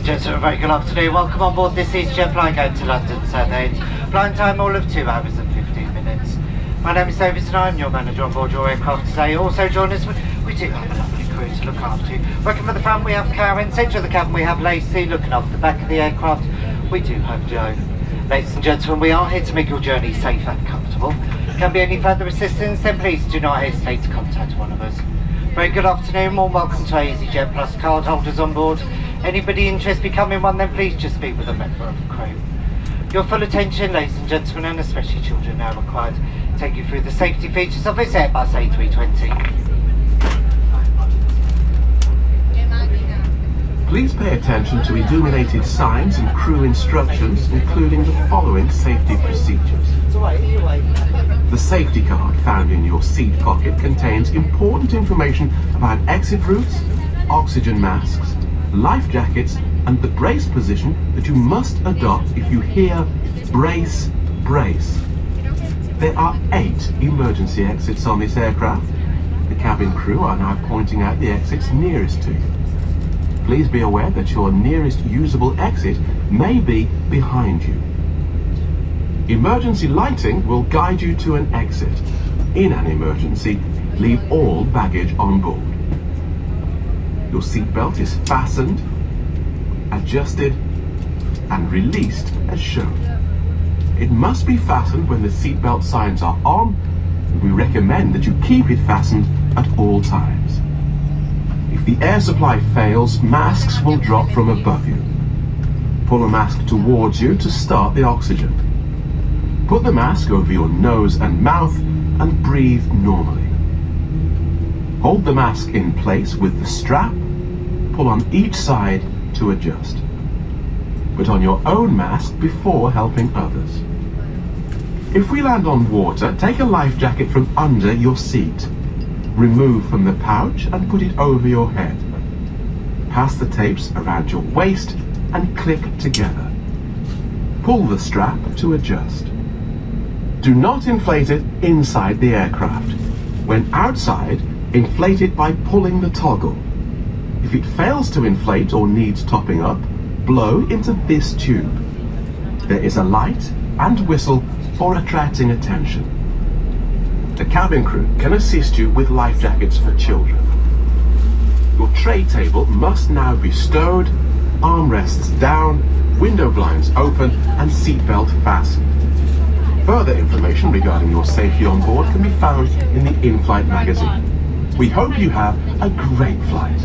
Gentlemen, very good afternoon. Welcome on board this EasyJet flight going to London, Southend. Flying time all of 2 hours and 15 minutes. My name is David and I'm your manager on board your aircraft today. Also join us, we do have a lovely crew to look after you. Working at the front we have Karen, centre of the cabin we have Lacey, looking after the back of the aircraft we do have Joe. Ladies and gentlemen, we are here to make your journey safe and comfortable. Can be any further assistance, then please do not hesitate to contact one of us. Very good afternoon, warm welcome to our EasyJet Plus card holders on board. Anybody interested in becoming one, then please just speak with a member of the crew. Your full attention, ladies and gentlemen, and especially children, now required to take you through the safety features of this Airbus A320. Please pay attention to illuminated signs and crew instructions, including the following safety procedures. The safety card found in your seat pocket contains important information about exit routes, oxygen masks, life jackets, and the brace position that you must adopt if you hear brace, brace. There are 8 emergency exits on this aircraft. The cabin crew are now pointing out the exits nearest to you. Please be aware that your nearest usable exit may be behind you. Emergency lighting will guide you to an exit. In an emergency, leave all baggage on board. Your seatbelt is fastened, adjusted, and released as shown. It must be fastened when the seatbelt signs are on, and we recommend that you keep it fastened at all times. If the air supply fails, masks will drop from above you. Pull a mask towards you to start the oxygen. Put the mask over your nose and mouth and breathe normally. Hold the mask in place with the strap. Pull on each side to adjust. Put on your own mask before helping others. If we land on water, take a life jacket from under your seat. Remove from the pouch and put it over your head. Pass the tapes around your waist and click together. Pull the strap to adjust. Do not inflate it inside the aircraft. When outside, inflate it by pulling the toggle. If it fails to inflate or needs topping up, blow into this tube. There is a light and whistle for attracting attention. The cabin crew can assist you with life jackets for children. Your tray table must now be stowed, armrests down, window blinds open, and seatbelt fastened. Further information regarding your safety on board can be found in the in-flight magazine. We hope you have a great flight.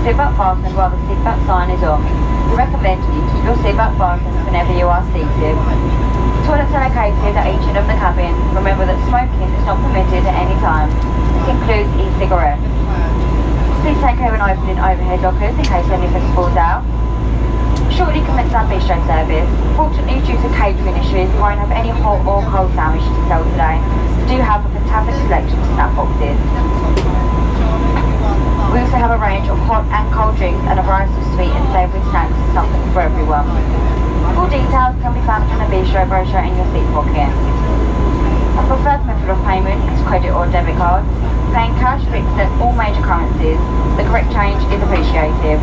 seatbelt fastened while the seatbelt sign is off. We recommend you keep your seatbelt fastened whenever you are seated. Toilets are located at each end of the cabin. Remember that smoking is not permitted at any time. This includes e-cigarettes. Please take care when opening overhead lockers in case anything falls out. Shortly commence our bistro service. Fortunately, due to catering issues, we won't have any hot or cold sandwiches to sell today. We do have a fantastic selection of snack boxes. We also have a range of hot and cold drinks and a variety of sweet and savoury snacks, something for everyone. Full details can be found in the bistro brochure in your seat pocket. A preferred method of payment is credit or debit card. Paying cash fixed at all major currencies. The correct change is appreciated.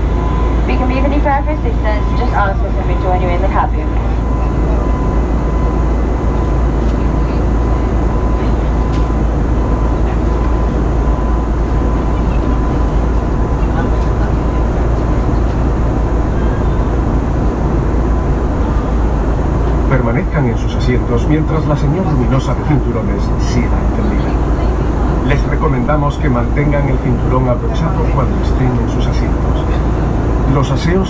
If you can be of any further assistance, just ask us and we'll join you in the cabin. Permanezcan en sus asientos mientras la señal luminosa de cinturones siga encendida. Les recomendamos que mantengan el cinturón abrochado cuando estén en sus asientos. Los aseos